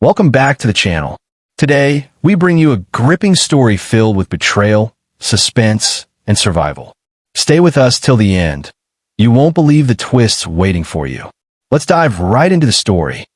Welcome back to the channel. Today, we bring you a gripping story filled with betrayal, suspense, and survival. Stay with us till the end. You won't believe the twists waiting for you. Let's dive right into the story.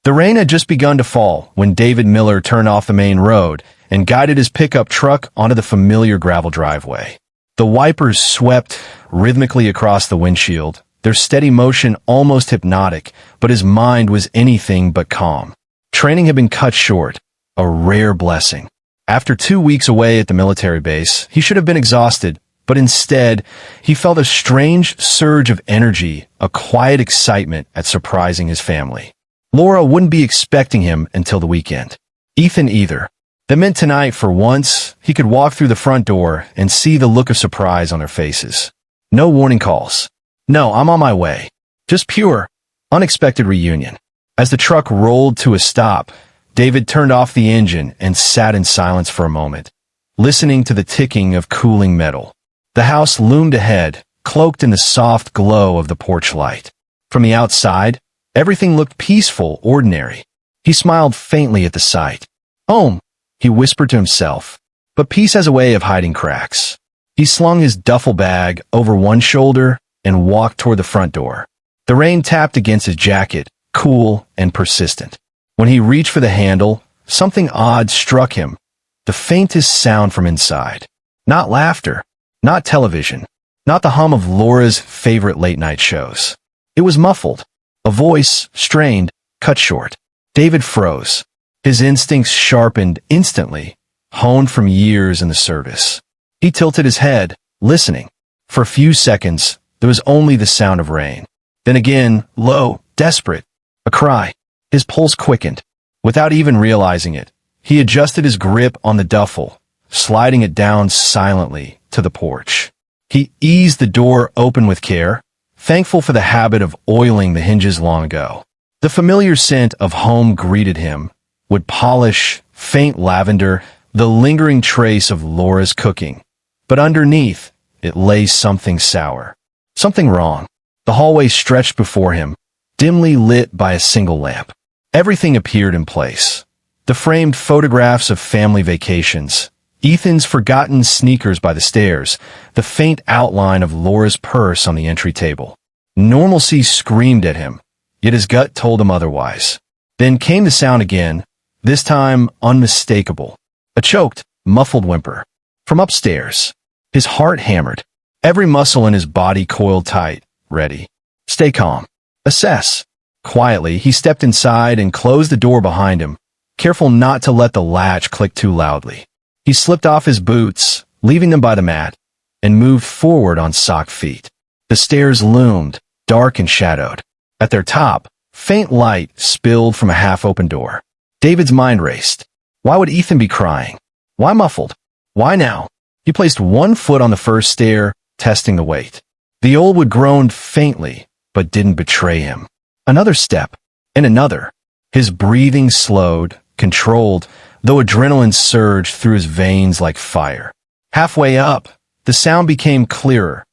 The rain had just begun to fall when David Miller turned off the main road and guided his pickup truck onto the familiar gravel driveway. The wipers swept rhythmically across the windshield, their steady motion almost hypnotic, but his mind was anything but calm. Training had been cut short, a rare blessing. After 2 weeks away at the military base, he should have been exhausted, but instead, he felt a strange surge of energy, a quiet excitement at surprising his family. Laura wouldn't be expecting him until the weekend. Ethan either. That meant tonight, for once, he could walk through the front door and see the look of surprise on their faces. No warning calls. No, I'm on my way. Just pure, unexpected reunion. As the truck rolled to a stop, David turned off the engine and sat in silence for a moment, listening to the ticking of cooling metal. The house loomed ahead, cloaked in the soft glow of the porch light. From the outside, everything looked peaceful, ordinary. He smiled faintly at the sight. Home, he whispered to himself. But peace has a way of hiding cracks. He slung his duffel bag over one shoulder and walked toward the front door. The rain tapped against his jacket, cool and persistent. When he reached for the handle, something odd struck him, the faintest sound from inside. Not laughter, not television, not the hum of Laura's favorite late-night shows. It was muffled, a voice, strained, cut short. David froze. His instincts sharpened instantly, honed from years in the service. He tilted his head, listening. For a few seconds, there was only the sound of rain. Then again, low, desperate, a cry. His pulse quickened. Without even realizing it, he adjusted his grip on the duffel, sliding it down silently to the porch. He eased the door open with care, thankful for the habit of oiling the hinges long ago. The familiar scent of home greeted him, wood polish, faint lavender, the lingering trace of Laura's cooking. But underneath, it lay something sour. Something wrong. The hallway stretched before him, dimly lit by a single lamp. Everything appeared in place. The framed photographs of family vacations, Ethan's forgotten sneakers by the stairs, the faint outline of Laura's purse on the entry table. Normalcy screamed at him, yet his gut told him otherwise. Then came the sound again, this time unmistakable. A choked, muffled whimper. From upstairs. His heart hammered. Every muscle in his body coiled tight, ready. Stay calm. Assess. Quietly, he stepped inside and closed the door behind him, careful not to let the latch click too loudly. He slipped off his boots, leaving them by the mat, and moved forward on socked feet. The stairs loomed, dark and shadowed. At their top, faint light spilled from a half-open door. David's mind raced. Why would Ethan be crying? Why muffled? Why now? He placed one foot on the first stair, testing the weight. The old wood groaned faintly, but didn't betray him. Another step, and another. His breathing slowed, controlled, though adrenaline surged through his veins like fire. Halfway up, the sound became clearer.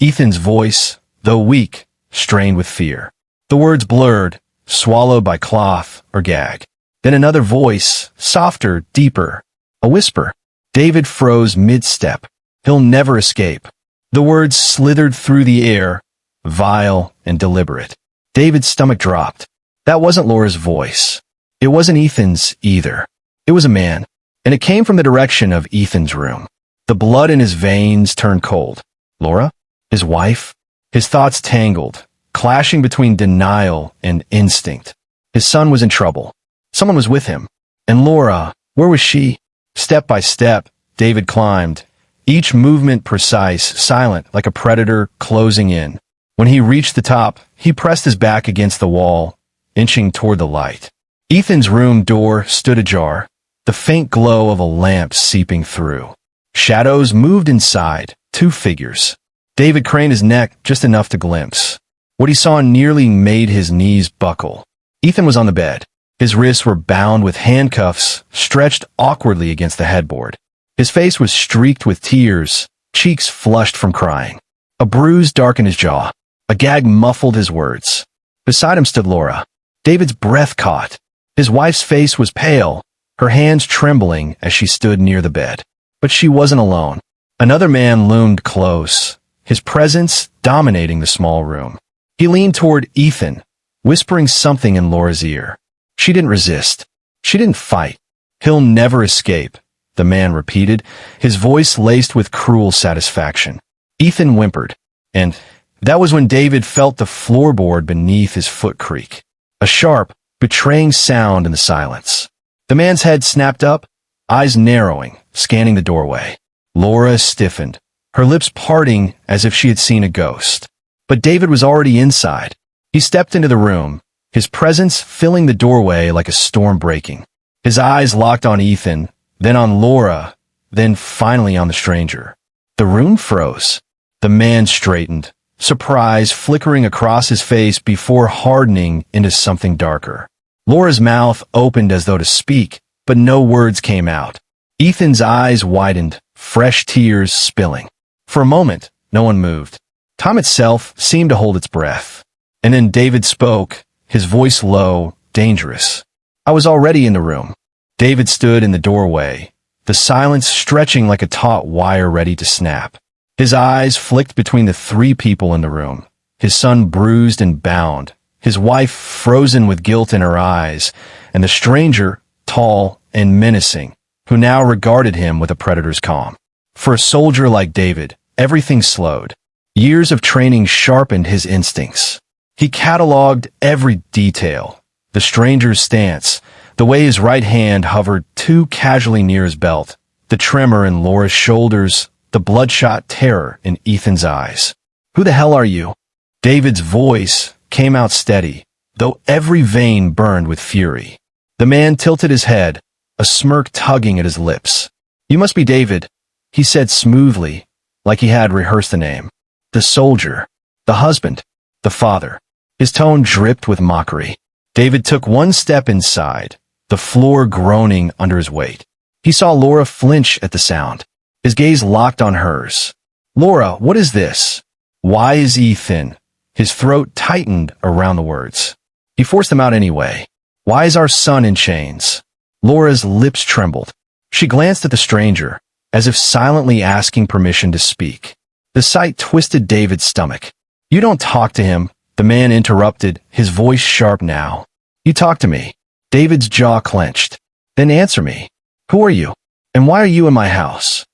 Ethan's voice, though weak, strained with fear. The words blurred, swallowed by cloth or gag. Then another voice, softer, deeper. A whisper. David froze mid-step. He'll never escape. The words slithered through the air, vile and deliberate. David's stomach dropped. That wasn't Laura's voice. It wasn't Ethan's either. It was a man, and it came from the direction of Ethan's room. The blood in his veins turned cold. Laura? His wife? His thoughts tangled, clashing between denial and instinct. His son was in trouble. Someone was with him. And Laura, where was she? Step by step, David climbed, each movement precise, silent, like a predator closing in. When he reached the top, he pressed his back against the wall, inching toward the light. Ethan's room door stood ajar, the faint glow of a lamp seeping through. Shadows moved inside, 2 figures. David craned his neck just enough to glimpse. What he saw nearly made his knees buckle. Ethan was on the bed. His wrists were bound with handcuffs, stretched awkwardly against the headboard. His face was streaked with tears, cheeks flushed from crying. A bruise darkened his jaw. A gag muffled his words. Beside him stood Laura. David's breath caught. His wife's face was pale, her hands trembling as she stood near the bed. But she wasn't alone. Another man loomed close, his presence dominating the small room. He leaned toward Ethan, whispering something in Laura's ear. She didn't resist. She didn't fight. "He'll never escape," the man repeated, his voice laced with cruel satisfaction. Ethan whimpered, and that was when David felt the floorboard beneath his foot creak. A sharp, betraying sound in the silence. The man's head snapped up, eyes narrowing, scanning the doorway. Laura stiffened, her lips parting as if she had seen a ghost. But David was already inside. He stepped into the room, his presence filling the doorway like a storm breaking. His eyes locked on Ethan, then on Laura, then finally on the stranger. The room froze. The man straightened, surprise flickering across his face before hardening into something darker. Laura's mouth opened as though to speak, but no words came out. Ethan's eyes widened, fresh tears spilling. For a moment, no one moved. Time itself seemed to hold its breath. And then David spoke, his voice low, dangerous. "I was already in the room." David stood in the doorway, the silence stretching like a taut wire ready to snap. His eyes flicked between the three people in the room, his son bruised and bound, his wife frozen with guilt in her eyes, and the stranger, tall and menacing, who now regarded him with a predator's calm. For a soldier like David, everything slowed. Years of training sharpened his instincts. He cataloged every detail, the stranger's stance, the way his right hand hovered too casually near his belt, the tremor in Laura's shoulders, the bloodshot terror in Ethan's eyes. "Who the hell are you?" David's voice came out steady, though every vein burned with fury. The man tilted his head, a smirk tugging at his lips. "You must be David," he said smoothly, like he had rehearsed the name. "The soldier, the husband, the father." His tone dripped with mockery. David took one step inside, the floor groaning under his weight. He saw Laura flinch at the sound. His gaze locked on hers. "Laura, what is this?" "Why is Ethan?" His throat tightened around the words. He forced them out anyway. "Why is our son in chains?" Laura's lips trembled. She glanced at the stranger, as if silently asking permission to speak. The sight twisted David's stomach. "You don't talk to him," the man interrupted, his voice sharp now. "You talk to me." David's jaw clenched. "Then answer me. Who are you? And why are you in my house?"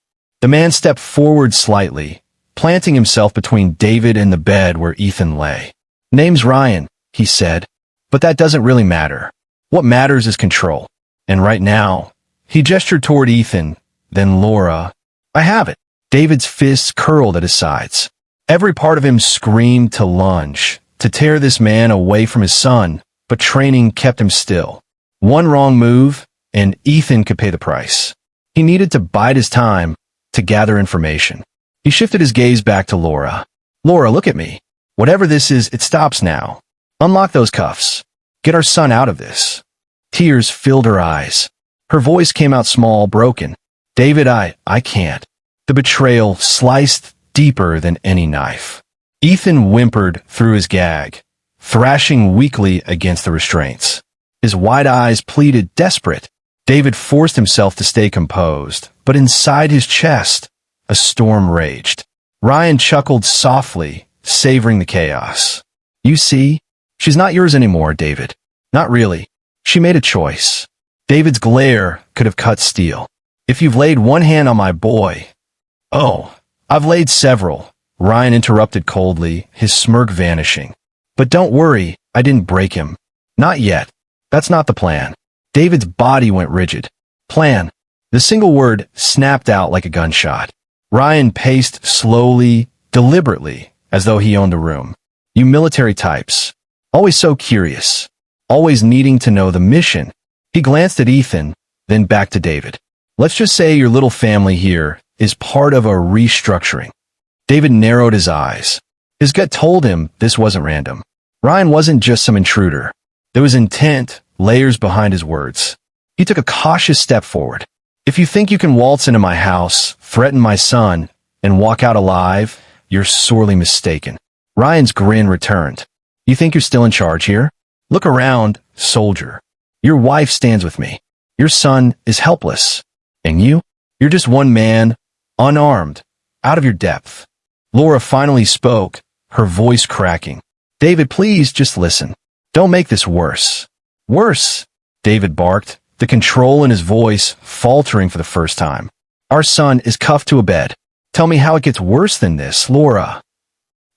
The man stepped forward slightly, planting himself between David and the bed where Ethan lay. "Name's Ryan," he said, "but that doesn't really matter. What matters is control. And right now," he gestured toward Ethan, then Laura. "I have it." David's fists curled at his sides. Every part of him screamed to lunge, to tear this man away from his son, but training kept him still. One wrong move, and Ethan could pay the price. He needed to bide his time, to gather information. He shifted his gaze back to Laura. "Laura, look at me. Whatever this is, it stops now. Unlock those cuffs. Get our son out of this." Tears filled her eyes. Her voice came out small, broken. "David, I can't." The betrayal sliced deeper than any knife. Ethan whimpered through his gag, thrashing weakly against the restraints. His wide eyes pleaded desperate. David forced himself to stay composed, but inside his chest, a storm raged. Ryan chuckled softly, savoring the chaos. "You see? She's not yours anymore, David. Not really. She made a choice." David's glare could have cut steel. "If you've laid one hand on my boy—" "Oh, I've laid several," Ryan interrupted coldly, his smirk vanishing. "But don't worry, I didn't break him. Not yet. That's not the plan." David's body went rigid. "Plan." The single word snapped out like a gunshot. Ryan paced slowly, deliberately, as though he owned the room. "You military types. Always so curious. Always needing to know the mission." He glanced at Ethan, then back to David. "Let's just say your little family here is part of a restructuring." David narrowed his eyes. His gut told him this wasn't random. Ryan wasn't just some intruder. There was intent, layers behind his words. He took a cautious step forward. "If you think you can waltz into my house, threaten my son, and walk out alive, you're sorely mistaken." Ryan's grin returned. "You think you're still in charge here? Look around, soldier. Your wife stands with me. Your son is helpless. And you? You're just one man, unarmed, out of your depth. Laura finally spoke, her voice cracking. David, please just listen. Don't make this worse. Worse, David barked, the control in his voice faltering for the first time. Our son is cuffed to a bed. Tell me how it gets worse than this, Laura.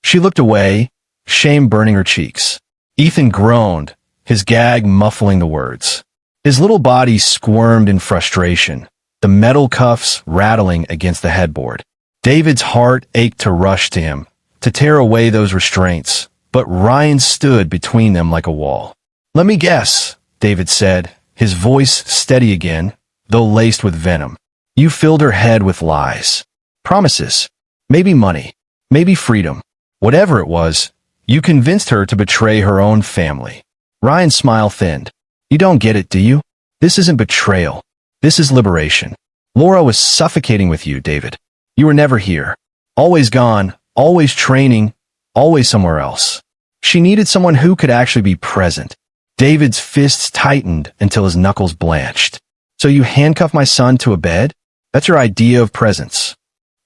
She looked away, shame burning her cheeks. Ethan groaned, his gag muffling the words. His little body squirmed in frustration, the metal cuffs rattling against the headboard. David's heart ached to rush to him, to tear away those restraints, but Ryan stood between them like a wall. Let me guess, David said, his voice steady again, though laced with venom. You filled her head with lies. Promises. Maybe money. Maybe freedom. Whatever it was, you convinced her to betray her own family. Ryan's smile thinned. You don't get it, do you? This isn't betrayal. This is liberation. Laura was suffocating with you, David. You were never here. Always gone, always training, always somewhere else. She needed someone who could actually be present. David's fists tightened until his knuckles blanched. So you handcuff my son to a bed? That's your idea of presence.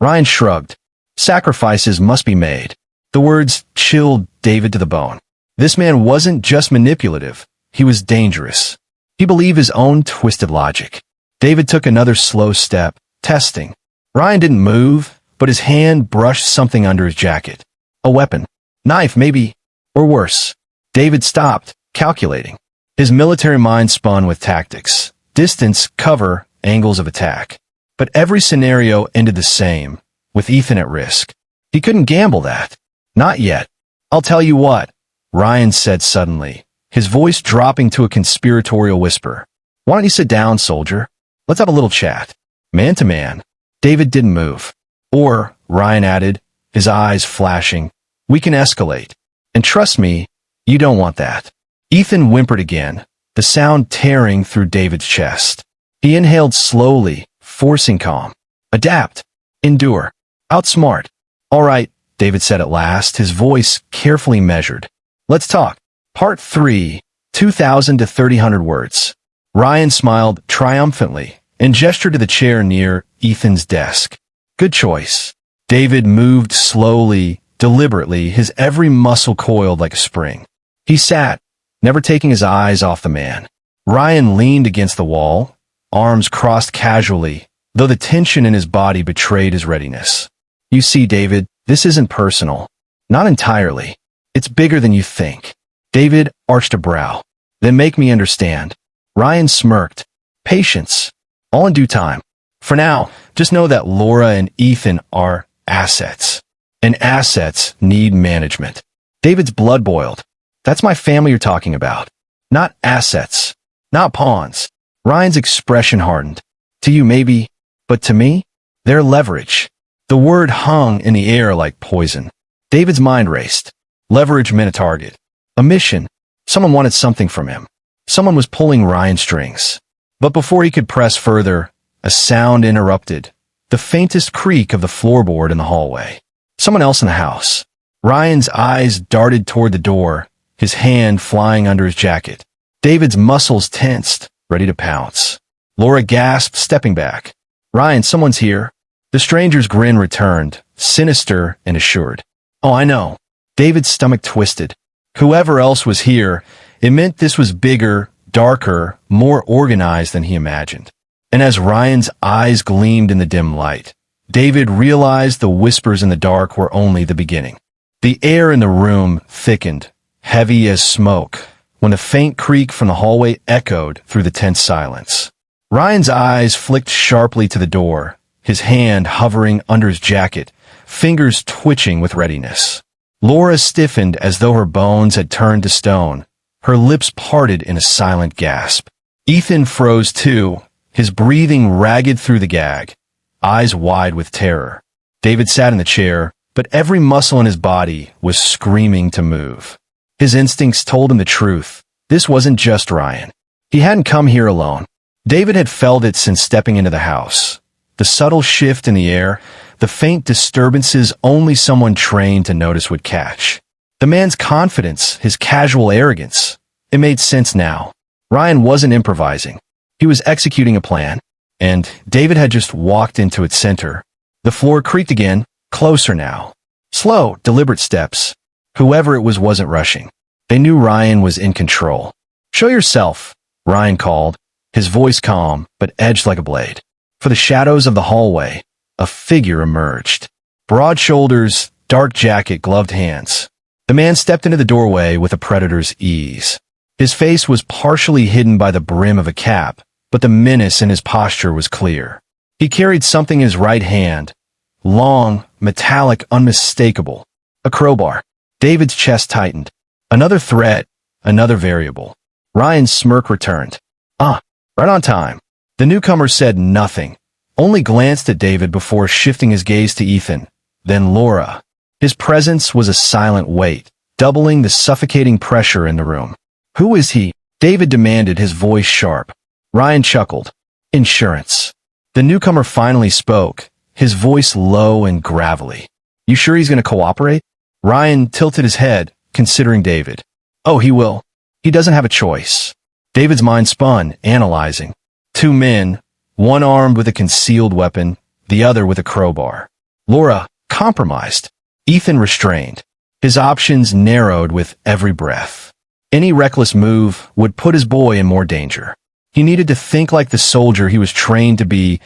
Ryan shrugged. Sacrifices must be made. The words chilled David to the bone. This man wasn't just manipulative. He was dangerous. He believed his own twisted logic. David took another slow step, testing. Ryan didn't move, but his hand brushed something under his jacket. A weapon. Knife, maybe. Or worse. David stopped, calculating. His military mind spun with tactics. Distance, cover, angles of attack. But every scenario ended the same, with Ethan at risk. He couldn't gamble that. Not yet. I'll tell you what, Ryan said suddenly, his voice dropping to a conspiratorial whisper. Why don't you sit down, soldier? Let's have a little chat. Man to man. David didn't move. Or, Ryan added, his eyes flashing, we can escalate. And trust me, you don't want that. Ethan whimpered again, the sound tearing through David's chest. He inhaled slowly, forcing calm. Adapt. Endure. Outsmart. All right, David said at last, his voice carefully measured. Let's talk. Part 3, 2,000 to 3,000 words. Ryan smiled triumphantly and gestured to the chair near Ethan's desk. Good choice. David moved slowly, deliberately, his every muscle coiled like a spring. He sat, never taking his eyes off the man. Ryan leaned against the wall, arms crossed casually, though the tension in his body betrayed his readiness. You see, David, this isn't personal. Not entirely. It's bigger than you think. David arched a brow. Then make me understand. Ryan smirked. Patience. All in due time. For now, just know that Laura and Ethan are assets. And assets need management. David's blood boiled. That's my family you're talking about. Not assets. Not pawns. Ryan's expression hardened. To you maybe, but to me, they're leverage. The word hung in the air like poison. David's mind raced. Leverage meant a target. A mission. Someone wanted something from him. Someone was pulling Ryan's strings. But before he could press further, a sound interrupted. The faintest creak of the floorboard in the hallway. Someone else in the house. Ryan's eyes darted toward the door, his hand flying under his jacket. David's muscles tensed, ready to pounce. Laura gasped, stepping back. Ryan, someone's here. The stranger's grin returned, sinister and assured. Oh, I know. David's stomach twisted. Whoever else was here, it meant this was bigger, darker, more organized than he imagined. And as Ryan's eyes gleamed in the dim light, David realized the whispers in the dark were only the beginning. The air in the room thickened, heavy as smoke, when a faint creak from the hallway echoed through the tense silence. Ryan's eyes flicked sharply to the door, his hand hovering under his jacket, fingers twitching with readiness. Laura stiffened as though her bones had turned to stone, her lips parted in a silent gasp. Ethan froze too, his breathing ragged through the gag, eyes wide with terror. David sat in the chair, but every muscle in his body was screaming to move. His instincts told him the truth. This wasn't just Ryan. He hadn't come here alone. David had felt it since stepping into the house. The subtle shift in the air, the faint disturbances only someone trained to notice would catch. The man's confidence, his casual arrogance. It made sense now. Ryan wasn't improvising. He was executing a plan, and David had just walked into its center. The floor creaked again, closer now. Slow, deliberate steps. Whoever it was wasn't rushing. They knew Ryan was in control. "Show yourself," Ryan called, his voice calm but edged like a blade. For the shadows of the hallway, a figure emerged. Broad shoulders, dark jacket, gloved hands. The man stepped into the doorway with a predator's ease. His face was partially hidden by the brim of a cap, but the menace in his posture was clear. He carried something in his right hand, long, metallic, unmistakable. A crowbar. David's chest tightened. Another threat, another variable. Ryan's smirk returned. Right on time. The newcomer said nothing, only glanced at David before shifting his gaze to Ethan, then Laura. His presence was a silent weight, doubling the suffocating pressure in the room. "Who is he?" David demanded, his voice sharp. Ryan chuckled. "Insurance." The newcomer finally spoke, his voice low and gravelly. "You sure he's going to cooperate?" Ryan tilted his head, considering David. "Oh, he will. He doesn't have a choice." David's mind spun, analyzing. Two men, one armed with a concealed weapon, the other with a crowbar. Laura, compromised. Ethan restrained. His options narrowed with every breath. Any reckless move would put his boy in more danger. He needed to think like the soldier he was trained to be,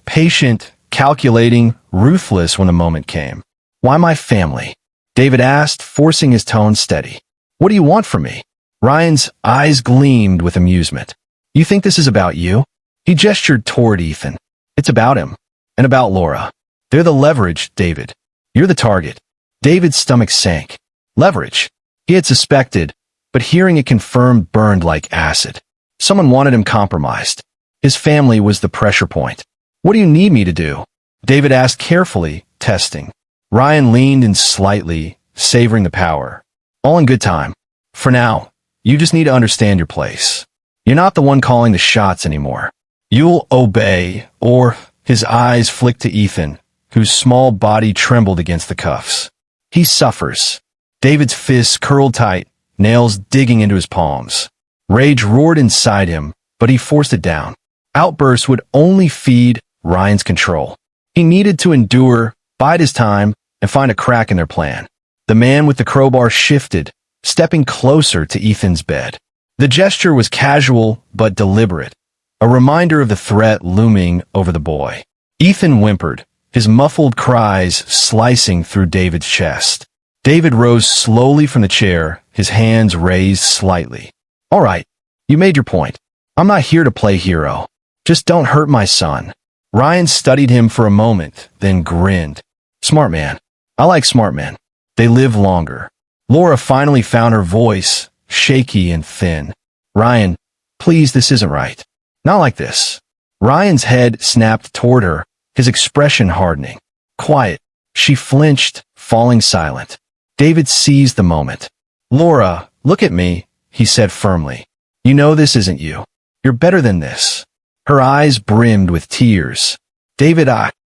patient, calculating, ruthless when the moment came. "Why my family?" David asked, forcing his tone steady. "What do you want from me?" Ryan's eyes gleamed with amusement. "You think this is about you?" He gestured toward Ethan. "It's about him. And about Laura. They're the leverage, David. You're the target." David's stomach sank. Leverage. He had suspected, but hearing it confirmed burned like acid. Someone wanted him compromised. His family was the pressure point. "What do you need me to do?" David asked carefully, testing. Ryan leaned in slightly, savoring the power. "All in good time. For now, you just need to understand your place. You're not the one calling the shots anymore. You'll obey," or his eyes flicked to Ethan, whose small body trembled against the cuffs. "He suffers." David's fists curled tight, nails digging into his palms. Rage roared inside him, but he forced it down. Outbursts would only feed Ryan's control. He needed to endure, bide his time, and find a crack in their plan. The man with the crowbar shifted, stepping closer to Ethan's bed. The gesture was casual but deliberate, a reminder of the threat looming over the boy. Ethan whimpered, his muffled cries slicing through David's chest. David rose slowly from the chair, his hands raised slightly. "All right, you made your point. I'm not here to play hero. Just don't hurt my son." Ryan studied him for a moment, then grinned. "Smart man. I like smart men. They live longer." Laura finally found her voice, shaky and thin. "Ryan, please, this isn't right. Not like this." Ryan's head snapped toward her, his expression hardening. "Quiet." She flinched, falling silent. David seized the moment. "Laura, look at me," he said firmly. "You know this isn't you. You're better than this." Her eyes brimmed with tears. "David,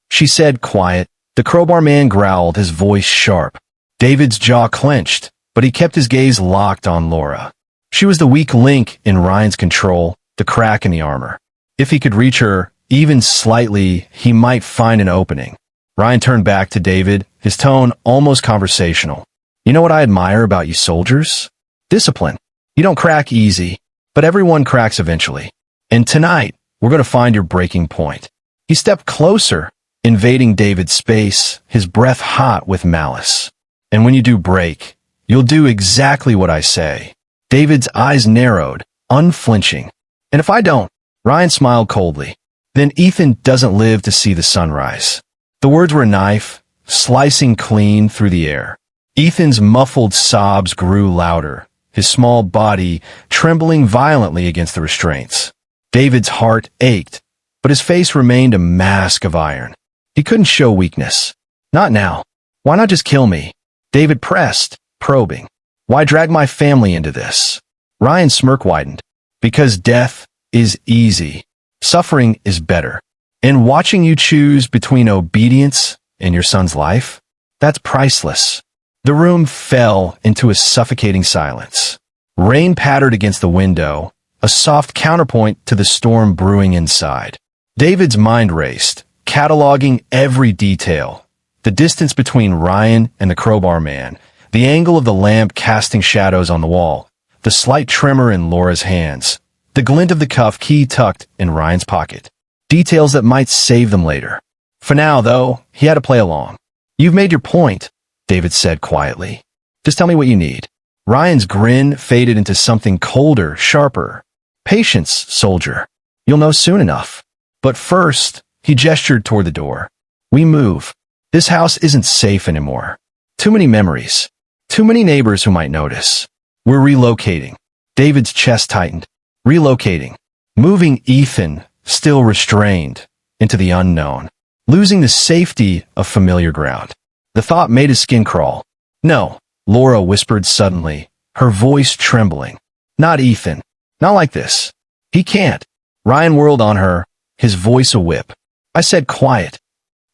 she said, quiet. The crowbar man growled, his voice sharp. David's jaw clenched, but he kept his gaze locked on Laura. She was the weak link in Ryan's control, the crack in the armor. If he could reach her, even slightly, he might find an opening. Ryan turned back to David, his tone almost conversational. "You know what I admire about you soldiers? Discipline. You don't crack easy, but everyone cracks eventually. And tonight, we're going to find your breaking point." He stepped closer, invading David's space, his breath hot with malice. "And when you do break, you'll do exactly what I say." David's eyes narrowed, unflinching. "And if I don't?" Ryan smiled coldly. "Then Ethan doesn't live to see the sunrise." The words were a knife, slicing clean through the air. Ethan's muffled sobs grew louder, his small body trembling violently against the restraints. David's heart ached, but his face remained a mask of iron. He couldn't show weakness. "Not now. Why not just kill me?" David pressed, probing. "Why drag my family into this?" Ryan's smirk widened. "Because death is easy. Suffering is better. And watching you choose between obedience and your son's life, that's priceless." The room fell into a suffocating silence. Rain pattered against the window, a soft counterpoint to the storm brewing inside. David's mind raced, cataloging every detail. The distance between Ryan and the crowbar man, the angle of the lamp casting shadows on the wall, the slight tremor in Laura's hands, the glint of the cuff key tucked in Ryan's pocket. Details that might save them later. For now, though, he had to play along. "You've made your point," David said quietly. "Just tell me what you need." Ryan's grin faded into something colder, sharper. "Patience, soldier. You'll know soon enough. But first," he gestured toward the door. "We move. This house isn't safe anymore. Too many memories. Too many neighbors who might notice. We're relocating." David's chest tightened. Relocating. Moving Ethan, still restrained, into the unknown. Losing the safety of familiar ground. The thought made his skin crawl. "No," Laura whispered suddenly, her voice trembling. "Not Ethan. Not like this. He can't." Ryan whirled on her, his voice a whip. "I said quiet."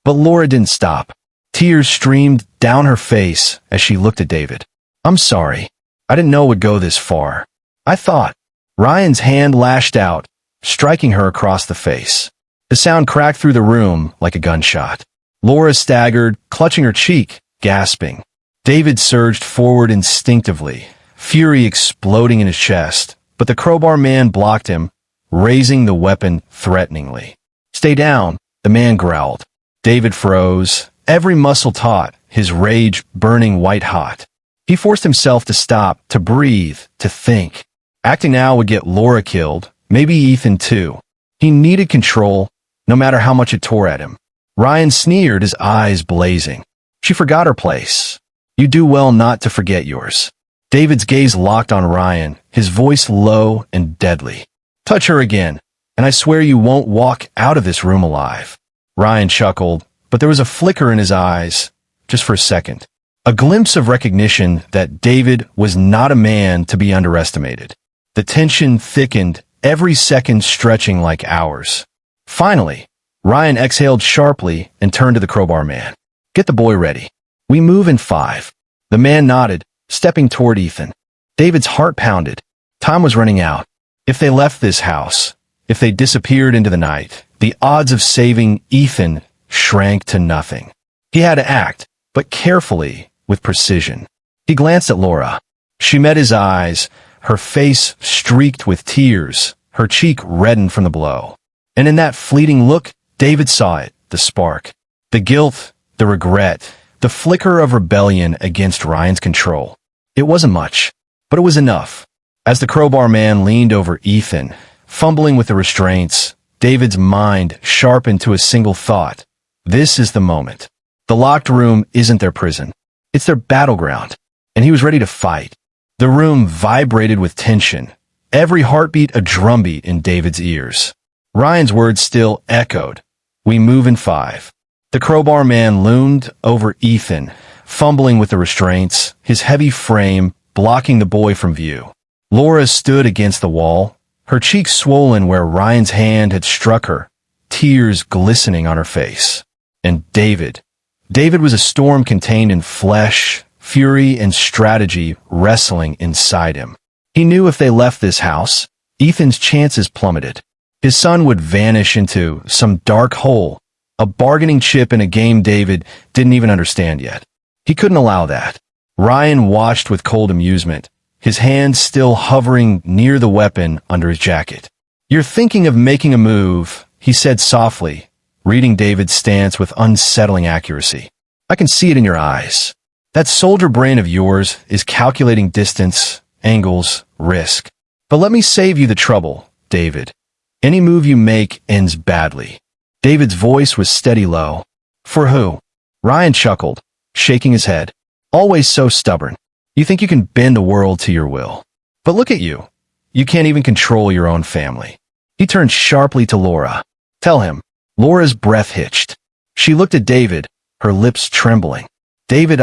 But Laura didn't stop. Tears streamed down her face as she looked at David. "I'm sorry. I didn't know it would go this far. I thought." Ryan's hand lashed out, striking her across the face. The sound cracked through the room like a gunshot. Laura staggered, clutching her cheek, gasping. David surged forward instinctively, fury exploding in his chest, but the crowbar man blocked him, raising the weapon threateningly. "Stay down," the man growled. David froze, every muscle taut, his rage burning white-hot. He forced himself to stop, to breathe, to think. Acting now would get Laura killed, maybe Ethan too. He needed control, no matter how much it tore at him. Ryan sneered, his eyes blazing. "She forgot her place. You do well not to forget yours." David's gaze locked on Ryan, his voice low and deadly. "Touch her again, and I swear you won't walk out of this room alive." Ryan chuckled, but there was a flicker in his eyes, just for a second. A glimpse of recognition that David was not a man to be underestimated. The tension thickened, every second stretching like hours. Finally, Ryan exhaled sharply and turned to the crowbar man. "Get the boy ready. We move in 5. The man nodded, stepping toward Ethan. David's heart pounded. Time was running out. If they left this house, if they disappeared into the night, the odds of saving Ethan shrank to nothing. He had to act, but carefully, with precision. He glanced at Laura. She met his eyes, her face streaked with tears, her cheek reddened from the blow. And in that fleeting look, David saw it, the spark, the guilt, the regret, the flicker of rebellion against Ryan's control. It wasn't much, but it was enough. As the crowbar man leaned over Ethan, fumbling with the restraints, David's mind sharpened to a single thought. This is the moment. The locked room isn't their prison. It's their battleground. And he was ready to fight. The room vibrated with tension, every heartbeat a drumbeat in David's ears. Ryan's words still echoed. "We move in 5. The crowbar man loomed over Ethan, fumbling with the restraints, his heavy frame blocking the boy from view. Laura stood against the wall, her cheeks swollen where Ryan's hand had struck her, tears glistening on her face. And David was a storm contained in flesh, fury and strategy wrestling inside him. He knew if they left this house, Ethan's chances plummeted. His son would vanish into some dark hole, a bargaining chip in a game David didn't even understand yet. He couldn't allow that. Ryan watched with cold amusement, his hand still hovering near the weapon under his jacket. "You're thinking of making a move," he said softly, reading David's stance with unsettling accuracy. "I can see it in your eyes. That soldier brain of yours is calculating distance, angles, risk. But let me save you the trouble, David. Any move you make ends badly." David's voice was steady low. "For who?" Ryan chuckled, shaking his head. "Always so stubborn. You think you can bend the world to your will. But look at you. You can't even control your own family." He turned sharply to Laura. "Tell him." Laura's breath hitched. She looked at David, her lips trembling. "David,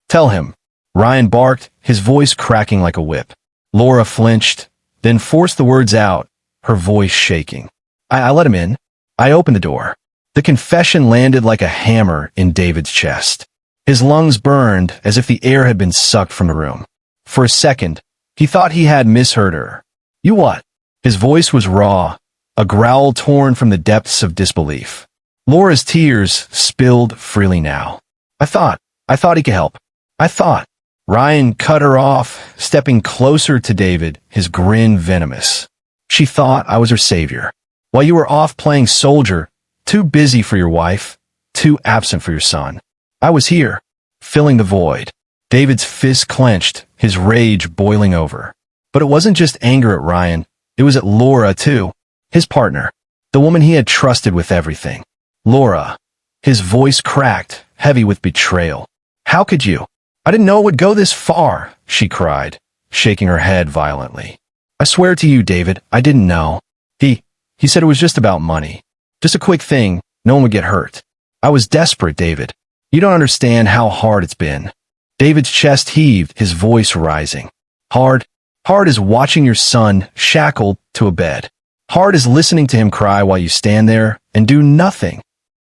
tell him." Ryan barked, his voice cracking like a whip. Laura flinched, then forced the words out, her voice shaking. I let him in. I opened the door." The confession landed like a hammer in David's chest. His lungs burned as if the air had been sucked from the room. For a second, he thought he had misheard her. "You what?" His voice was raw, a growl torn from the depths of disbelief. Laura's tears spilled freely now. I thought he could help. I thought. Ryan cut her off, stepping closer to David, his grin venomous. She thought I was her savior. While you were off playing soldier, too busy for your wife, too absent for your son. I was here, filling the void. David's fist clenched, his rage boiling over. But it wasn't just anger at Ryan, it was at Laura too, his partner, the woman he had trusted with everything. Laura. His voice cracked, heavy with betrayal. How could you? I didn't know it would go this far, she cried, shaking her head violently. I swear to you, David, I didn't know. He said it was just about money. Just a quick thing, no one would get hurt. I was desperate, David. You don't understand how hard it's been. David's chest heaved, his voice rising. Hard as watching your son shackled to a bed. Hard as listening to him cry while you stand there and do nothing.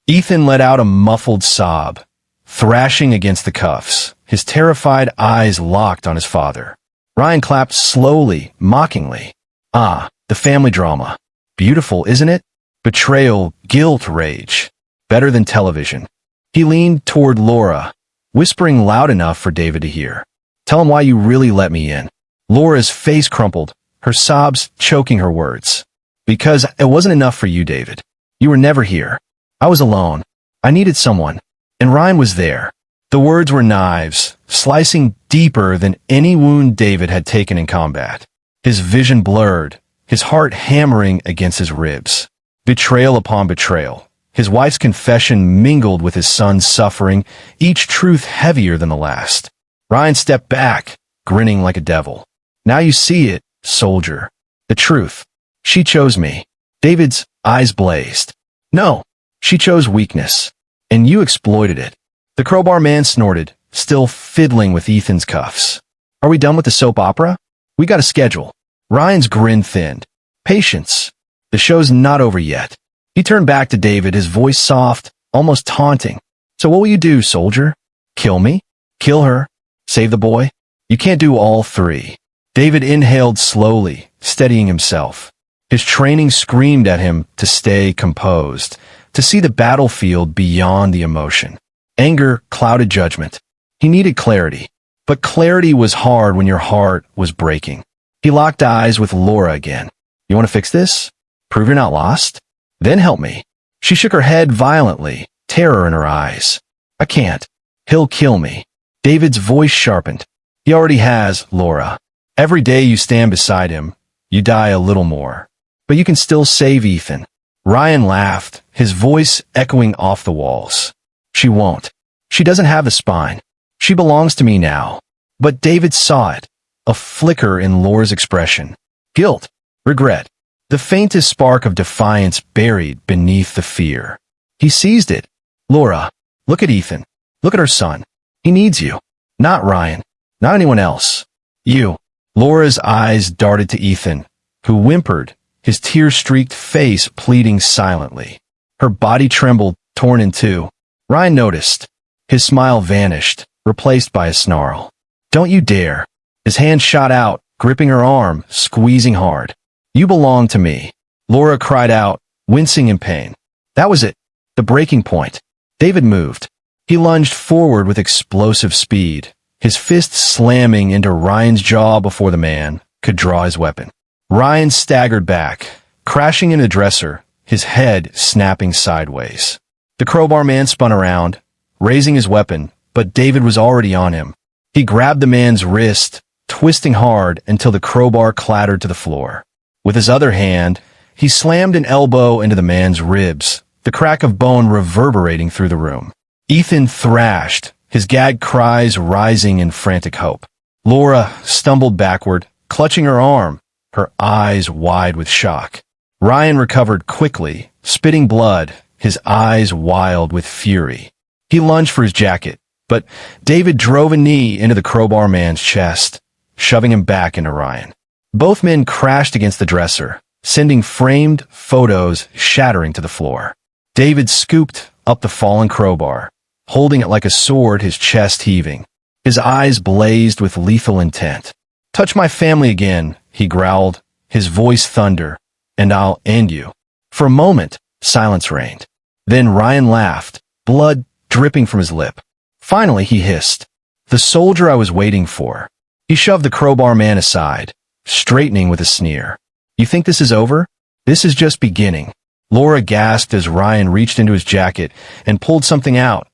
Ethan let out a muffled sob, thrashing against the cuffs, his terrified eyes locked on his father. Ryan clapped slowly, mockingly. Ah, the family drama. Beautiful, isn't it? Betrayal, guilt, rage. Better than television. He leaned toward Laura, whispering loud enough for David to hear. Tell him why you really let me in. Laura's face crumpled, her sobs choking her words. Because it wasn't enough for you, David. You were never here. I was alone. I needed someone. And Ryan was there. The words were knives, slicing deeper than any wound David had taken in combat. His vision blurred, his heart hammering against his ribs. Betrayal upon betrayal. His wife's confession mingled with his son's suffering, each truth heavier than the last. Ryan stepped back, grinning like a devil. Now you see it, soldier. The truth. She chose me. David's eyes blazed. No, she chose weakness. And you exploited it. The crowbar man snorted, still fiddling with Ethan's cuffs. Are we done with the soap opera? We got a schedule. Ryan's grin thinned. Patience. The show's not over yet. He turned back to David, his voice soft, almost taunting. So what will you do, soldier? Kill me? Kill her? Save the boy? You can't do all three. David inhaled slowly, steadying himself. His training screamed at him to stay composed, to see the battlefield beyond the emotion. Anger clouded judgment. He needed clarity. But clarity was hard when your heart was breaking. He locked eyes with Laura again. You want to fix this? Prove you're not lost? Then help me. She shook her head violently, terror in her eyes. I can't. He'll kill me. David's voice sharpened. He already has, Laura. Every day you stand beside him, you die a little more. But you can still save Ethan. Ryan laughed, his voice echoing off the walls. She won't. She doesn't have the spine. She belongs to me now. But David saw it. A flicker in Laura's expression. Guilt. Regret. The faintest spark of defiance buried beneath the fear. He seized it. Laura, look at Ethan. Look at her son. He needs you. Not Ryan. Not anyone else. You. Laura's eyes darted to Ethan, who whimpered, his tear-streaked face pleading silently. Her body trembled, torn in two. Ryan noticed. His smile vanished, replaced by a snarl. Don't you dare. His hand shot out, gripping her arm, squeezing hard. You belong to me. Laura cried out, wincing in pain. That was it. The breaking point. David moved. He lunged forward with explosive speed, his fist slamming into Ryan's jaw before the man could draw his weapon. Ryan staggered back, crashing in the dresser, his head snapping sideways. The crowbar man spun around, raising his weapon, but David was already on him. He grabbed the man's wrist, twisting hard until the crowbar clattered to the floor. With his other hand, he slammed an elbow into the man's ribs, the crack of bone reverberating through the room. Ethan thrashed, his gagged cries rising in frantic hope. Laura stumbled backward, clutching her arm, her eyes wide with shock. Ryan recovered quickly, spitting blood, his eyes wild with fury. He lunged for his jacket, but David drove a knee into the crowbar man's chest, shoving him back into Ryan. Both men crashed against the dresser, sending framed photos shattering to the floor. David scooped up the fallen crowbar, holding it like a sword, his chest heaving. His eyes blazed with lethal intent. Touch my family again, he growled, his voice thunder, "And I'll end you." For a moment, silence reigned. Then Ryan laughed, blood dripping from his lip. Finally, he hissed, "The soldier I was waiting for." He shoved the crowbar man aside, straightening with a sneer. "You think this is over? This is just beginning." Laura gasped as Ryan reached into his jacket and pulled something out.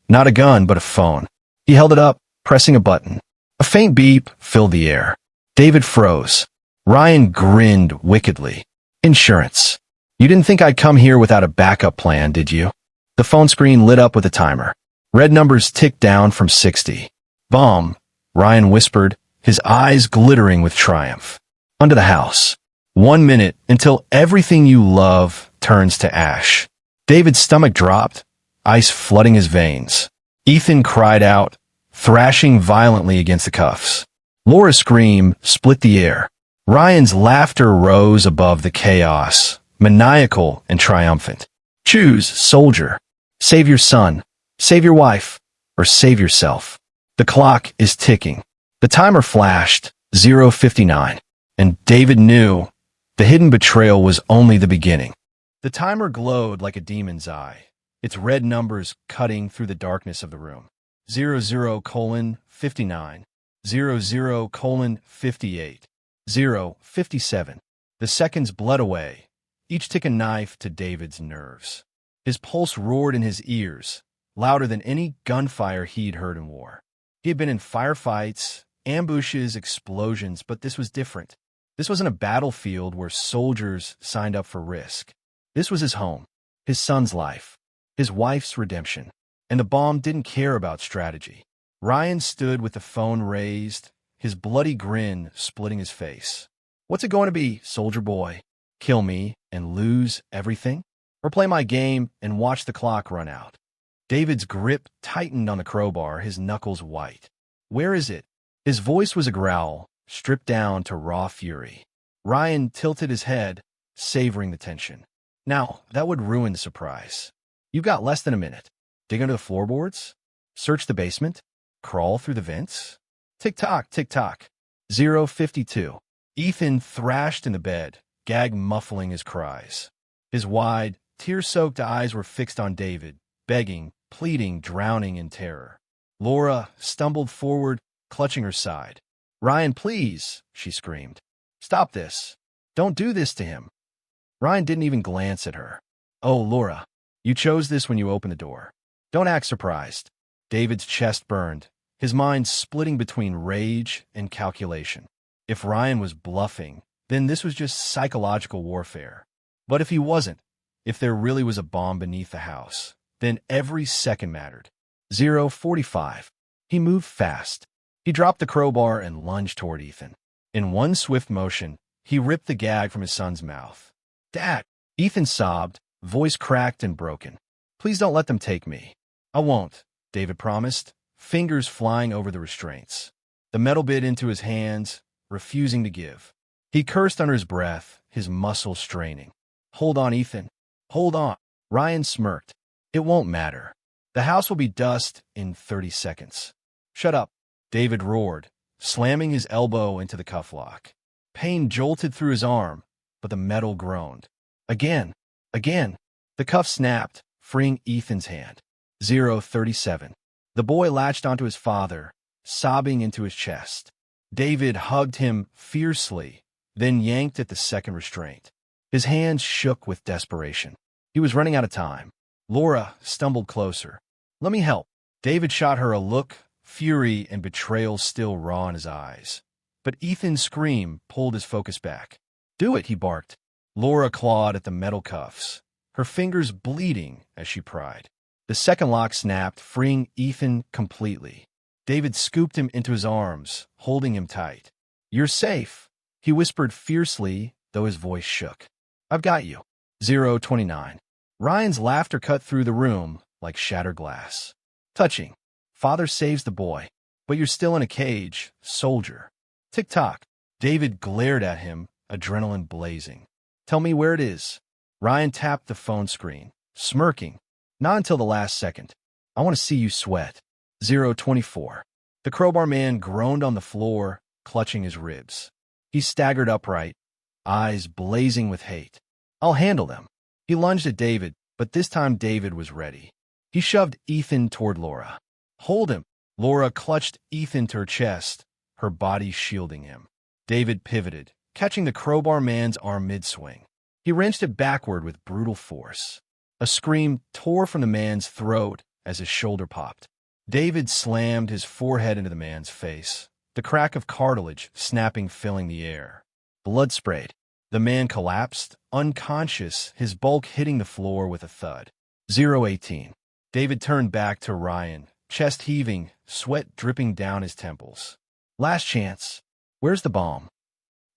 Not a gun, but a phone. He held it up, pressing a button. A faint beep filled the air. David froze. Ryan grinned wickedly. "Insurance. You didn't think I'd come here without a backup plan, did you?" The phone screen lit up with a timer. Red numbers ticked down from 60. "Bomb," Ryan whispered, his eyes glittering with triumph. "Under the house. 1 minute until everything you love turns to ash." David's stomach dropped, ice flooding his veins. Ethan cried out, thrashing violently against the cuffs. Laura's scream split the air. Ryan's laughter rose above the chaos, maniacal and triumphant. "Choose, soldier. Save your son, save your wife, or save yourself. The clock is ticking." The timer flashed, 0:59, and David knew the hidden betrayal was only the beginning. The timer glowed like a demon's eye, its red numbers cutting through the darkness of the room. 00:59, 00:58, 0:57. The seconds bled away, each tick a knife to David's nerves. His pulse roared in his ears, louder than any gunfire he'd heard in war. He had been in firefights, ambushes, explosions, but this was different. This wasn't a battlefield where soldiers signed up for risk. This was his home, his son's life, his wife's redemption. And the bomb didn't care about strategy. Ryan stood with the phone raised, his bloody grin splitting his face. "What's it going to be, soldier boy? Kill me and lose everything? Or play my game and watch the clock run out?" David's grip tightened on the crowbar, his knuckles white. "Where is it?" His voice was a growl, stripped down to raw fury. Ryan tilted his head, savoring the tension. "Now, that would ruin the surprise. You've got less than a minute. Dig under the floorboards? Search the basement? Crawl through the vents?" Tick-tock, tick-tock. 0:52. Ethan thrashed in the bed, gag muffling his cries. His wide, tear-soaked eyes were fixed on David, begging, pleading, drowning in terror. Laura stumbled forward, clutching her side. "Ryan, please," she screamed. "Stop this. Don't do this to him." Ryan didn't even glance at her. "Oh, Laura, you chose this when you opened the door. Don't act surprised." David's chest burned, his mind splitting between rage and calculation. If Ryan was bluffing, then this was just psychological warfare. But if he wasn't, if there really was a bomb beneath the house, then every second mattered. 0:45. He moved fast. He dropped the crowbar and lunged toward Ethan. In one swift motion, he ripped the gag from his son's mouth. "Dad!" Ethan sobbed, voice cracked and broken. "Please don't let them take me." "I won't," David promised, fingers flying over the restraints. The metal bit into his hands, refusing to give. He cursed under his breath, his muscles straining. "Hold on, Ethan. Hold on." Ryan smirked. "It won't matter. The house will be dust in 30 seconds. "Shut up," David roared, slamming his elbow into the cuff lock. Pain jolted through his arm, but the metal groaned. Again. The cuff snapped, freeing Ethan's hand. 0:37. The boy latched onto his father, sobbing into his chest. David hugged him fiercely, then yanked at the second restraint. His hands shook with desperation. He was running out of time. Laura stumbled closer. "Let me help." David shot her a look, fury and betrayal still raw in his eyes. But Ethan's scream pulled his focus back. "Do it," he barked. Laura clawed at the metal cuffs, her fingers bleeding as she pried. The second lock snapped, freeing Ethan completely. David scooped him into his arms, holding him tight. "You're safe," he whispered fiercely, though his voice shook. "I've got you." 0:29. Ryan's laughter cut through the room like shattered glass. "Touching. Father saves the boy, but you're still in a cage, soldier." Tick-tock. David glared at him, adrenaline blazing. "Tell me where it is." Ryan tapped the phone screen, smirking. "Not until the last second. I want to see you sweat." 0:24. The crowbar man groaned on the floor, clutching his ribs. He staggered upright, eyes blazing with hate. "I'll handle them." He lunged at David, but this time David was ready. He shoved Ethan toward Laura. "Hold him." Laura clutched Ethan to her chest, her body shielding him. David pivoted, catching the crowbar man's arm mid-swing. He wrenched it backward with brutal force. A scream tore from the man's throat as his shoulder popped. David slammed his forehead into the man's face, the crack of cartilage snapping, filling the air. Blood sprayed. The man collapsed, unconscious, his bulk hitting the floor with a thud. 0-18. David turned back to Ryan, chest heaving, sweat dripping down his temples. "Last chance. Where's the bomb?"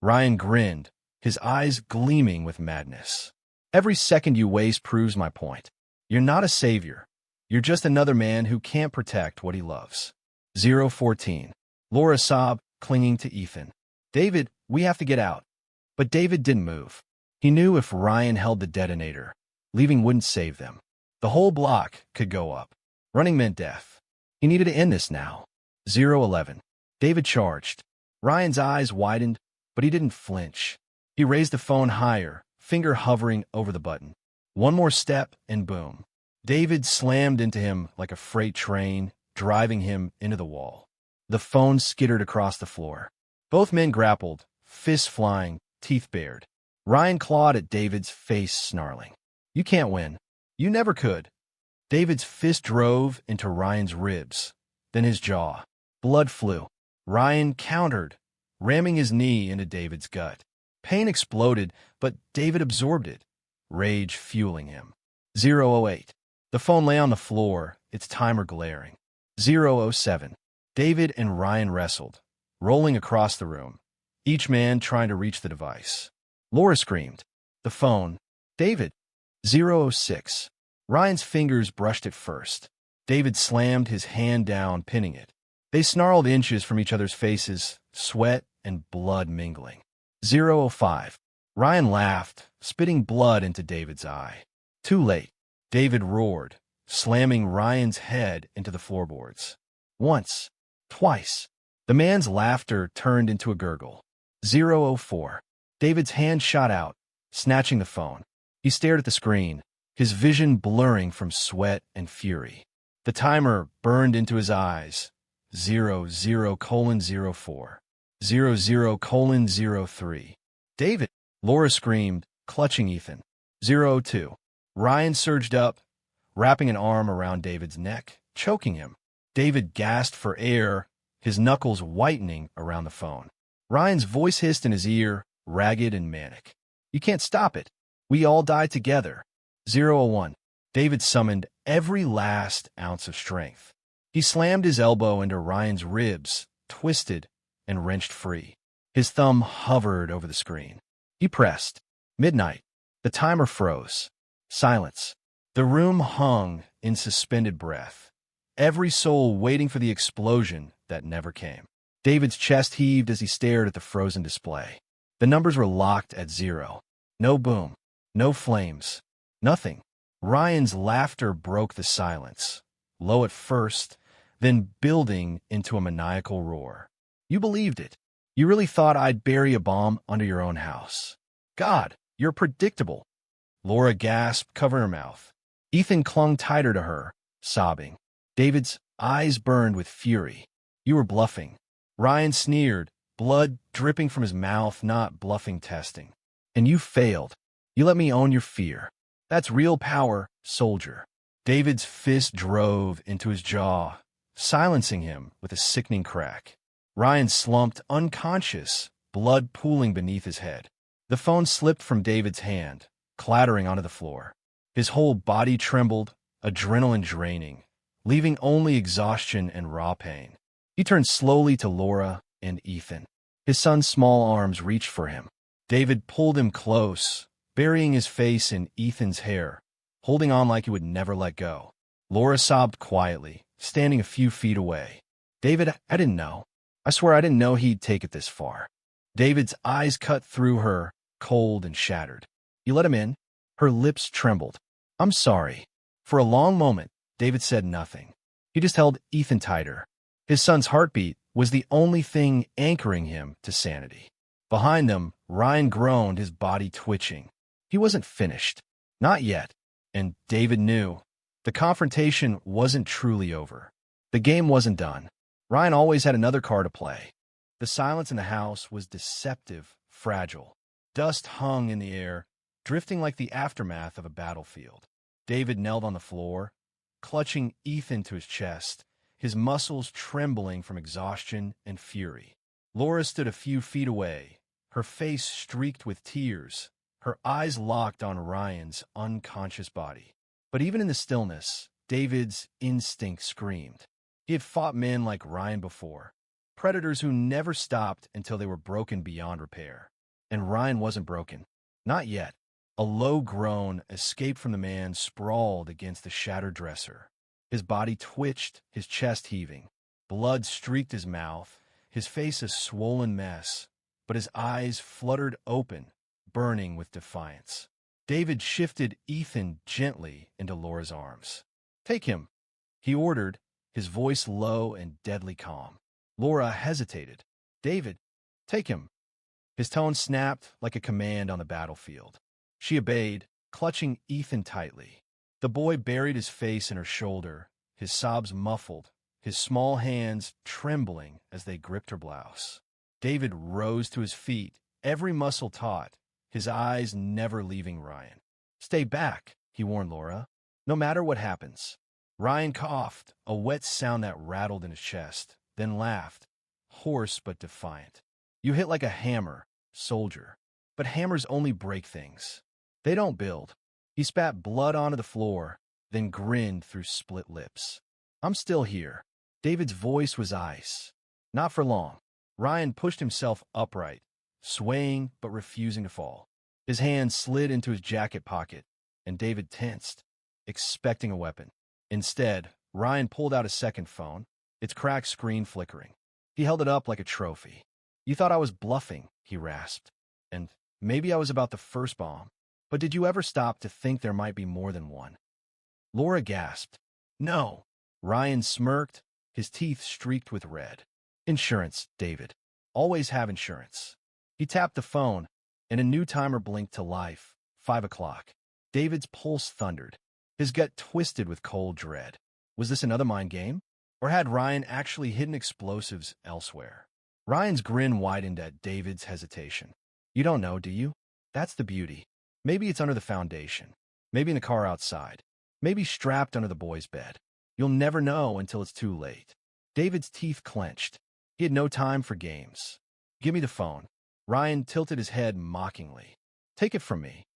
Ryan grinned, his eyes gleaming with madness. "Every second you waste proves my point. You're not a savior. You're just another man who can't protect what he loves." 0-14. Laura sobbed, clinging to Ethan. "David, we have to get out." But David didn't move. He knew if Ryan held the detonator, leaving wouldn't save them. The whole block could go up. Running meant death. He needed to end this now. 0-11. David charged. Ryan's eyes widened, but he didn't flinch. He raised the phone higher, finger hovering over the button. One more step, and boom. David slammed into him like a freight train, driving him into the wall. The phone skittered across the floor. Both men grappled, fists flying, teeth bared. Ryan clawed at David's face, snarling. "You can't win. You never could." David's fist drove into Ryan's ribs, then his jaw. Blood flew. Ryan countered, ramming his knee into David's gut. Pain exploded, but David absorbed it, rage fueling him. 0-08. The phone lay on the floor, its timer glaring. 0-07. David and Ryan wrestled, rolling across the room, each man trying to reach the device. Laura screamed. The phone. "David." 0-06. Ryan's fingers brushed it first. David slammed his hand down, pinning it. They snarled inches from each other's faces, sweat and blood mingling. 0-05. Ryan laughed, spitting blood into David's eye. Too late. David roared, slamming Ryan's head into the floorboards. Once. Twice. The man's laughter turned into a gurgle. 0-04. David's hand shot out, snatching the phone. He stared at the screen, his vision blurring from sweat and fury. The timer burned into his eyes. 00:04. 00:03. "David!" Laura screamed, clutching Ethan. 0-02. Ryan surged up, wrapping an arm around David's neck, choking him. David gasped for air, his knuckles whitening around the phone. Ryan's voice hissed in his ear, ragged and manic. "You can't stop it. We all die together." 0-01. David summoned every last ounce of strength. He slammed his elbow into Ryan's ribs, twisted, and wrenched free. His thumb hovered over the screen. He pressed. Midnight. The timer froze. Silence. The room hung in suspended breath, every soul waiting for the explosion that never came. David's chest heaved as he stared at the frozen display. The numbers were locked at 0. No boom. No flames. Nothing. Ryan's laughter broke the silence, low at first, then building into a maniacal roar. "You believed it. You really thought I'd bury a bomb under your own house. God, you're predictable." Laura gasped, covering her mouth. Ethan clung tighter to her, sobbing. David's eyes burned with fury. "You were bluffing." Ryan sneered, blood dripping from his mouth, not bluffing testing. "And you failed. You let me own your fear. That's real power, soldier." David's fist drove into his jaw, silencing him with a sickening crack. Ryan slumped unconscious, blood pooling beneath his head. The phone slipped from David's hand, clattering onto the floor. His whole body trembled, adrenaline draining, leaving only exhaustion and raw pain. He turned slowly to Laura and Ethan. His son's small arms reached for him. David pulled him close, burying his face in Ethan's hair, holding on like he would never let go. Laura sobbed quietly, standing a few feet away. "David, I didn't know. I swear I didn't know he'd take it this far." David's eyes cut through her, cold and shattered. "You let him in?" Her lips trembled. "I'm sorry." For a long moment, David said nothing. He just held Ethan tighter. His son's heartbeat was the only thing anchoring him to sanity. Behind them, Ryan groaned, his body twitching. He wasn't finished. Not yet. And David knew. The confrontation wasn't truly over. The game wasn't done. Ryan always had another card to play. The silence in the house was deceptive, fragile. Dust hung in the air, drifting like the aftermath of a battlefield. David knelt on the floor, clutching Ethan to his chest, his muscles trembling from exhaustion and fury. Laura stood a few feet away, her face streaked with tears, her eyes locked on Ryan's unconscious body. But even in the stillness, David's instinct screamed. He had fought men like Ryan before, predators who never stopped until they were broken beyond repair. And Ryan wasn't broken. Not yet. A low groan escaped from the man sprawled against the shattered dresser. His body twitched, his chest heaving. Blood streaked his mouth, his face a swollen mess, but his eyes fluttered open, burning with defiance. David shifted Ethan gently into Laura's arms. "Take him," he ordered, his voice low and deadly calm. Laura hesitated. "David, take him." His tone snapped like a command on the battlefield. She obeyed, clutching Ethan tightly. The boy buried his face in her shoulder, his sobs muffled, his small hands trembling as they gripped her blouse. David rose to his feet, every muscle taut, his eyes never leaving Ryan. "Stay back," he warned Laura. "No matter what happens." Ryan coughed, a wet sound that rattled in his chest, then laughed, hoarse but defiant. "You hit like a hammer, soldier. But hammers only break things. They don't build." He spat blood onto the floor, then grinned through split lips. "I'm still here." David's voice was ice. Not for long. Ryan pushed himself upright, swaying but refusing to fall. His hand slid into his jacket pocket, and David tensed, expecting a weapon. Instead, Ryan pulled out a second phone, its cracked screen flickering. He held it up like a trophy. "You thought I was bluffing," he rasped. "And maybe I was about the first bomb. But did you ever stop to think there might be more than one?" Laura gasped. "No." Ryan smirked, his teeth streaked with red. "Insurance, David. Always have insurance." He tapped the phone, and a new timer blinked to life. 5 o'clock. David's pulse thundered. His gut twisted with cold dread. Was this another mind game? Or had Ryan actually hidden explosives elsewhere? Ryan's grin widened at David's hesitation. "You don't know, do you? That's the beauty. Maybe it's under the foundation. Maybe in the car outside. Maybe strapped under the boy's bed. You'll never know until it's too late." David's teeth clenched. He had no time for games. "Give me the phone." Ryan tilted his head mockingly. "Take it from me."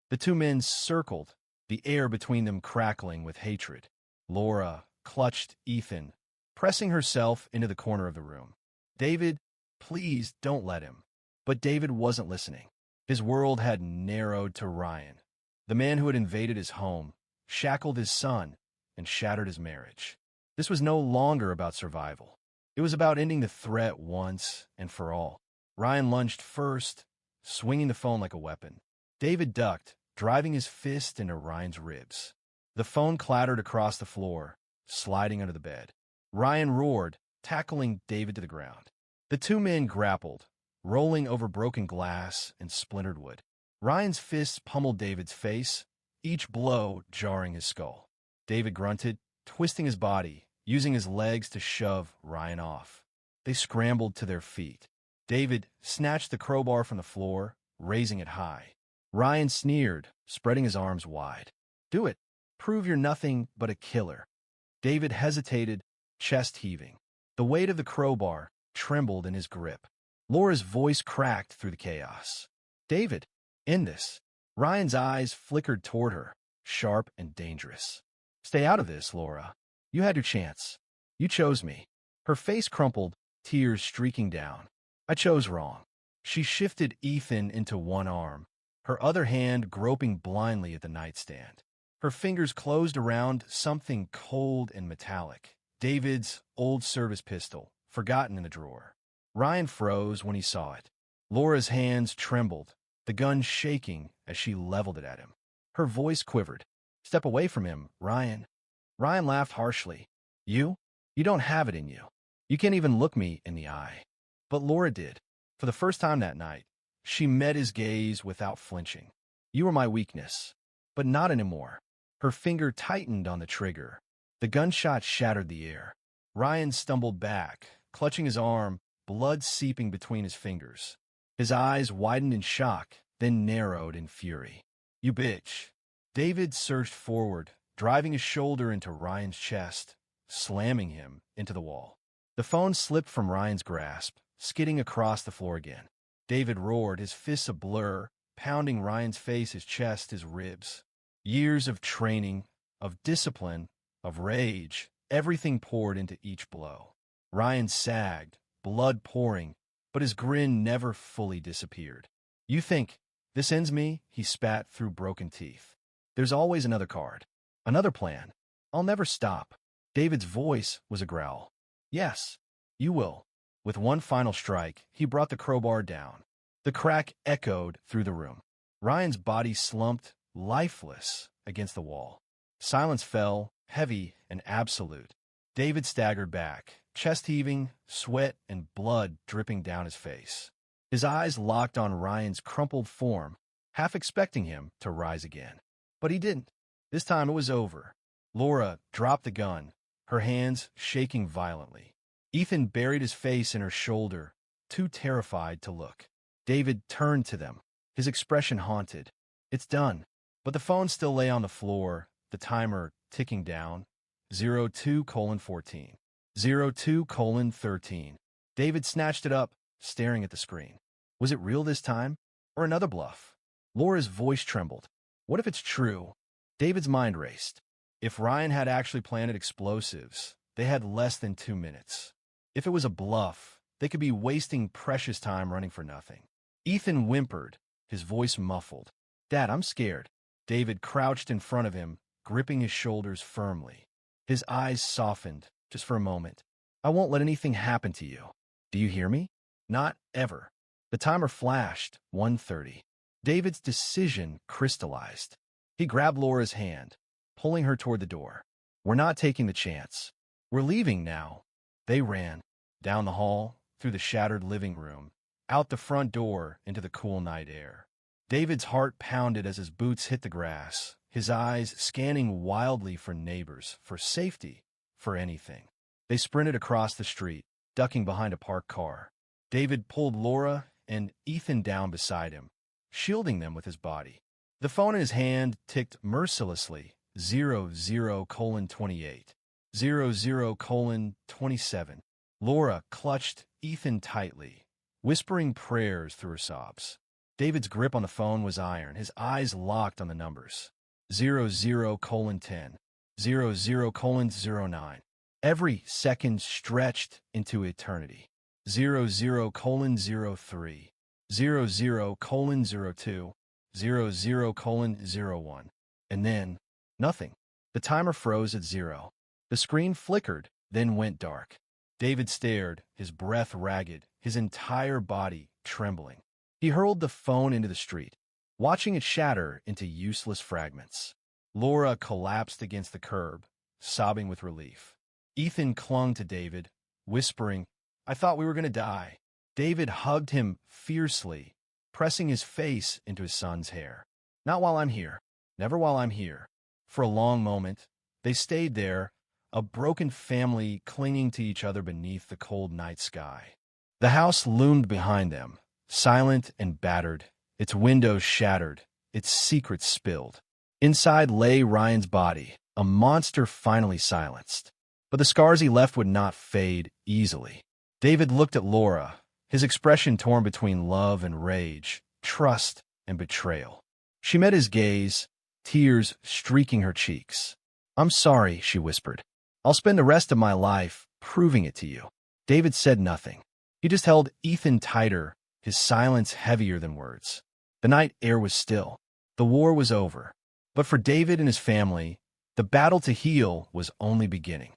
The two men circled, the air between them crackling with hatred. Laura clutched Ethan, pressing herself into the corner of the room. "David, please don't let him." But David wasn't listening. His world had narrowed to Ryan, the man who had invaded his home, shackled his son, and shattered his marriage. This was no longer about survival. It was about ending the threat once and for all. Ryan lunged first, swinging the phone like a weapon. David ducked, driving his fist into Ryan's ribs. The phone clattered across the floor, sliding under the bed. Ryan roared, tackling David to the ground. The two men grappled, rolling over broken glass and splintered wood. Ryan's fists pummeled David's face, each blow jarring his skull. David grunted, twisting his body, using his legs to shove Ryan off. They scrambled to their feet. David snatched the crowbar from the floor, raising it high. Ryan sneered, spreading his arms wide. "Do it. Prove you're nothing but a killer." David hesitated, chest heaving. The weight of the crowbar trembled in his grip. Laura's voice cracked through the chaos. "David, end this." Ryan's eyes flickered toward her, sharp and dangerous. "Stay out of this, Laura. You had your chance. You chose me." Her face crumpled, tears streaking down. "I chose wrong." She shifted Ethan into one arm, her other hand groping blindly at the nightstand. Her fingers closed around something cold and metallic. David's old service pistol, forgotten in the drawer. Ryan froze when he saw it. Laura's hands trembled, the gun shaking as she leveled it at him. Her voice quivered. "Step away from him, Ryan." Ryan laughed harshly. You? You don't have it in you. You can't even look me in the eye." But Laura did. For the first time that night, She met his gaze without flinching. "You are my weakness, but not anymore." Her finger tightened on the trigger. The gunshot shattered the air. Ryan stumbled back, clutching his arm, blood seeping between his fingers. His eyes widened in shock, then narrowed in fury. "You bitch." David surged forward, driving his shoulder into Ryan's chest, slamming him into the wall. The phone slipped from Ryan's grasp, skidding across the floor again. David roared, his fists a blur, pounding Ryan's face, his chest, his ribs. Years of training, of discipline, of rage, everything poured into each blow. Ryan sagged, blood pouring, but his grin never fully disappeared. "You think this ends me?" he spat through broken teeth. "There's always another card, another plan. I'll never stop." David's voice was a growl. "Yes, you will." With one final strike, he brought the crowbar down. The crack echoed through the room. Ryan's body slumped, lifeless, against the wall. Silence fell, heavy and absolute. David staggered back, chest heaving, sweat and blood dripping down his face. His eyes locked on Ryan's crumpled form, half expecting him to rise again. But he didn't. This time it was over. Laura dropped the gun, her hands shaking violently. Ethan buried his face in her shoulder, too terrified to look. David turned to them, his expression haunted. "It's done." But the phone still lay on the floor, the timer ticking down. 02:14. 02:13. David snatched it up, staring at the screen. Was it real this time? Or another bluff? Laura's voice trembled. What if it's true? David's mind raced. If Ryan had actually planted explosives, they had less than 2 minutes. If it was a bluff, they could be wasting precious time running for nothing. Ethan whimpered, his voice muffled. "Dad, I'm scared." David crouched in front of him, gripping his shoulders firmly. His eyes softened, just for a moment. "I won't let anything happen to you. Do you hear me? Not ever." The timer flashed, 1:30. David's decision crystallized. He grabbed Laura's hand, pulling her toward the door. "We're not taking the chance. We're leaving now." They ran, down the hall, through the shattered living room, out the front door into the cool night air. David's heart pounded as his boots hit the grass, his eyes scanning wildly for neighbors, for safety, for anything. They sprinted across the street, ducking behind a parked car. David pulled Laura and Ethan down beside him, shielding them with his body. The phone in his hand ticked mercilessly, 00:28, 00:27. Laura clutched Ethan tightly, whispering prayers through her sobs. David's grip on the phone was iron, his eyes locked on the numbers. 00:10, 00:09. Every second stretched into eternity. 00:03, 00:02, 00:01. And then, nothing. The timer froze at 0. The screen flickered, then went dark. David stared, his breath ragged, his entire body trembling. He hurled the phone into the street, watching it shatter into useless fragments. Laura collapsed against the curb, sobbing with relief. Ethan clung to David, whispering, "I thought we were going to die." David hugged him fiercely, pressing his face into his son's hair. "Not while I'm here. Never while I'm here." For a long moment, they stayed there, a broken family clinging to each other beneath the cold night sky. The house loomed behind them, silent and battered, its windows shattered, its secrets spilled. Inside lay Ryan's body, a monster finally silenced. But the scars he left would not fade easily. David looked at Laura, his expression torn between love and rage, trust and betrayal. She met his gaze, tears streaking her cheeks. "I'm sorry," she whispered. "I'll spend the rest of my life proving it to you." David said nothing. He just held Ethan tighter, his silence heavier than words. The night air was still. The war was over. But for David and his family, the battle to heal was only beginning.